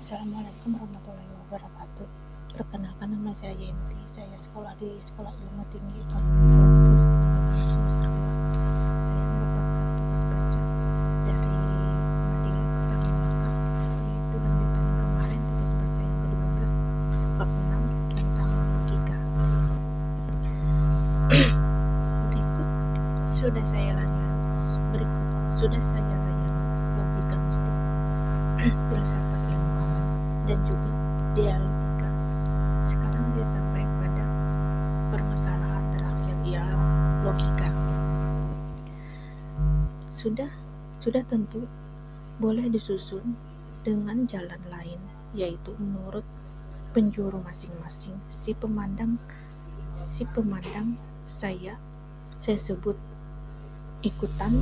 Assalamualaikum warahmatullahi wabarakatuh. Perkenalkan, nama saya Yenti. Saya sekolah di Sekolah Ilmu Tinggi semester 2. Saya mendapatkan tugas baca dari Madila Pertamaka, yaitu lanjutan yang kemarin, tugas baca yang ke-12 bab 6 tentang logika. Berikut sudah saya layani logika mistik, filsafat ilmu alam, dan juga dialektika. Sekarang dia sampai pada permasalahan terakhir, ialah logika. Sudah tentu boleh disusun dengan jalan lain, yaitu menurut penjuru masing-masing. Si pemandang saya sebut ikutan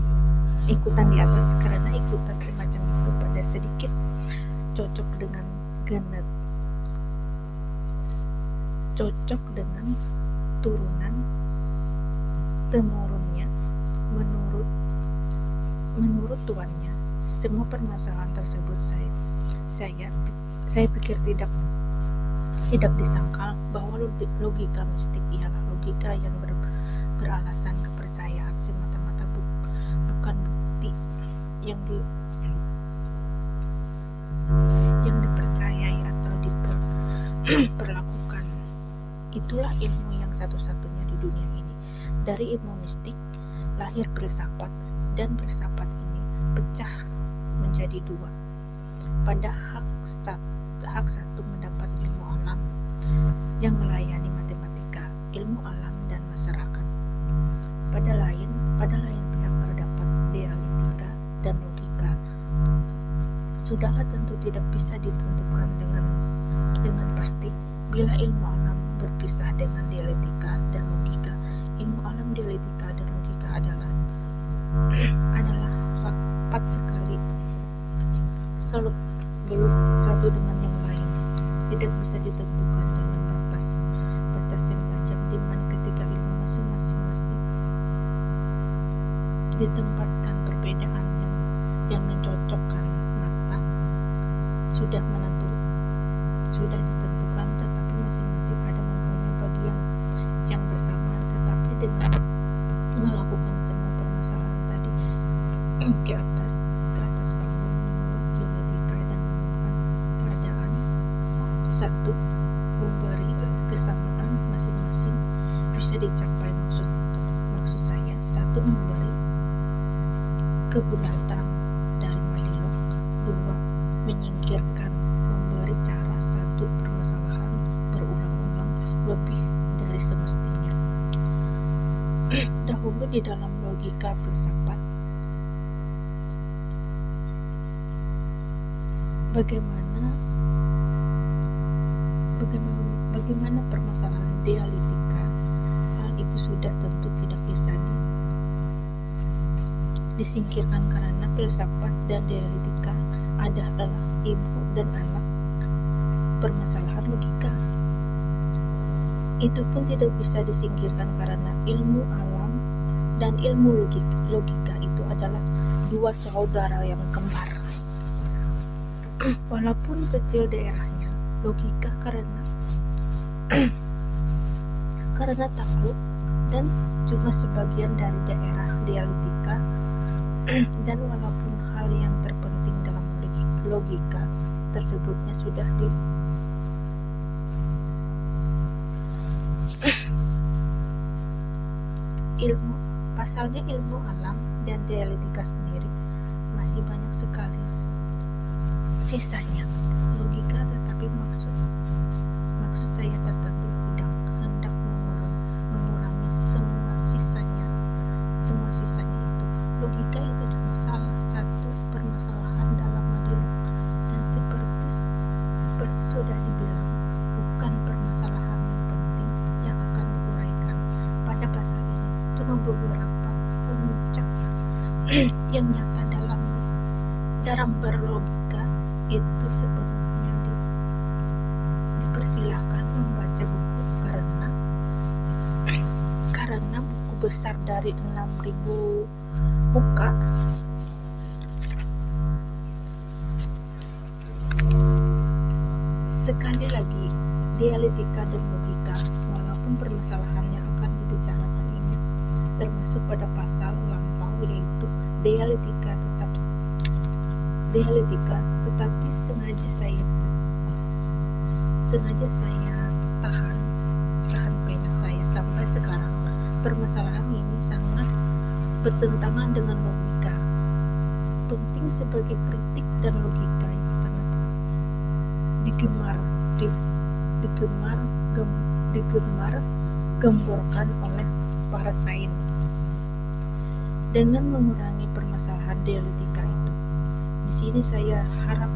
di atas, karena ikutan semacam itu pada sedikit cocok dengan turunan temurunnya menurut tuannya. Semua permasalahan tersebut saya pikir tidak disangkal bahwa logika mistik ialah logika yang beralasan kepercayaan semata-mata, bukan bukti yang dipercayai atau diperlakukan. Itulah ilmu yang satu-satunya di dunia ini. Dari ilmu mistik lahir filsafat, dan filsafat ini pecah menjadi dua. Pada hak satu mendapat ilmu alam yang melayani matematika, ilmu alam dan masyarakat. Pada lain pihak terdapat dialektika dan logika. Sudahlah tentu tidak bisa ditentukan dengan pasti bila ilmu alam berpisah dengan dialektika dan logika. Ilmu alam, dialektika dan logika adalah rapat sekali, belum satu dengan yang lain. Tidak bisa ditentukan dengan batas yang tajam, di mana ketika ilmu masing-masing mesti ditempatkan perbedaan yang mencocokkan mata sudah ditentukan, tetapi masing-masing ada mempunyai bagian yang bersamaan. Tetapi dengan melakukan semua permasalahan tadi ke atas panggung menurut geometrik dan menemukan keadaan satu, memberi kesamaan masing-masing bisa dicapai. Maksud saya, satu, memberi kebulatan dari Madilog. Dua, menyingkirkan, memberi cara satu permasalahan berulang-ulang lebih dari semestinya. Dahulu di dalam logika filsafat, bagaimana permasalahan dialektika, hal itu sudah tentu tidak bisa disingkirkan, karena filsafat dan dialektika adalah ibu dan anak permasalahan logika. Itu pun tidak bisa disingkirkan, karena ilmu alam dan ilmu logika itu adalah dua saudara yang kembar. Walaupun kecil daerahnya, logika karena takluk, dan juga sebagian dari daerah dialektika. Dan walaupun hal yang terpenting dalam logika tersebutnya sudah pasalnya ilmu alam dan dialektika sendiri masih banyak sekali sisanya logika, tetapi maksud saya tertentu tidak hendak mengurangi semua sisanya itu. Logika itu cuma salah satu permasalahan dalam Madilog, dan seperti sudah dibilang, bukan permasalahan yang penting yang akan diuraikan pada pasal ini. Cuma beberapa pemuncak yang nyata dalam berlogika itu sepenuhnya dipersilahkan membaca buku, karena buku besar dari 6.000 muka Sekali lagi, dialektika dan logika, walaupun permasalahannya akan dibicarakan ini, termasuk pada pasal lampau, yaitu dialektika, tetapi sengaja saya tahan pena saya sampai sekarang. Permasalahan ini sangat bertentangan dengan logika. Penting sebagai kritik dan logika yang sangat digemborkan oleh para sains. Dengan mengurangi permasalahan dialektika itu, di sini saya harap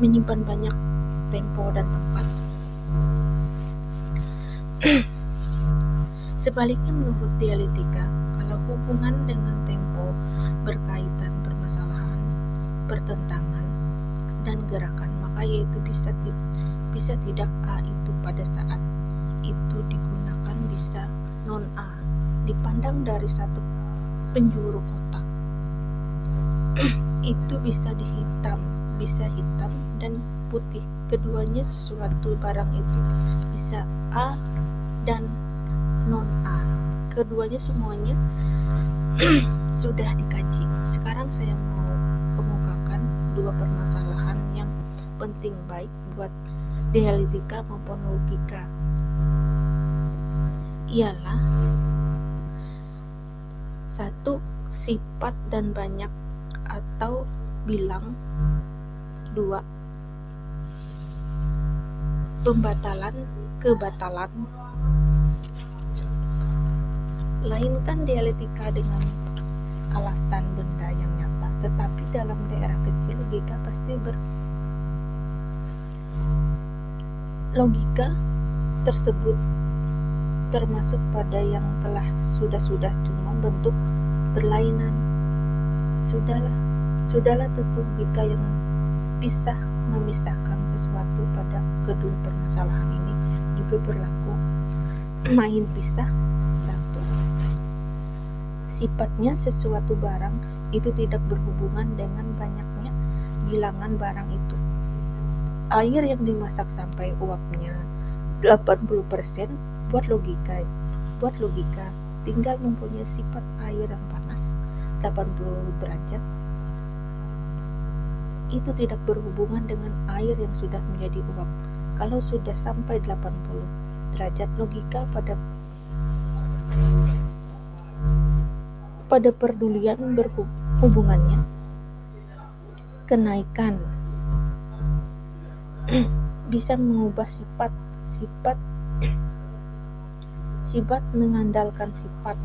menyimpan banyak tempo dan tempat. Sebaliknya, menurut dialektika, kalau hubungan dengan tempo berkaitan permasalahan, pertentangan, dan gerakan, maka yaitu bisa tidak A itu pada saat itu digunakan bisa non A dipandang dari satu penjuru kotak. Itu bisa hitam dan putih. Keduanya sesuatu barang itu bisa A dan non A. Keduanya semuanya sudah dikaji. Sekarang saya mau kemukakan dua permasalahan yang penting baik buat dialektika maupun logika. Ialah satu, sifat dan banyak atau bilang. Dua, pembatalan, kebatalan. Lainkan dialektika dengan alasan benda yang nyata, tetapi dalam daerah kecil logika pasti logika tersebut termasuk pada yang telah sudah cuma bentuk berlainan. Sudahlah tentu logika yang bisa memisahkan sesuatu pada kedua permasalahan ini juga berlaku. Main pisah. Satu, sifatnya sesuatu barang itu tidak berhubungan dengan banyaknya bilangan barang itu. Air yang dimasak sampai uapnya 80% buat logika tinggal mempunyai sifat air yang panas 80 derajat. Itu tidak berhubungan dengan air yang sudah menjadi uap. Kalau sudah sampai 80 derajat, logika pada perdulian berhubungannya kenaikan bisa mengubah sifat mengandalkan sifat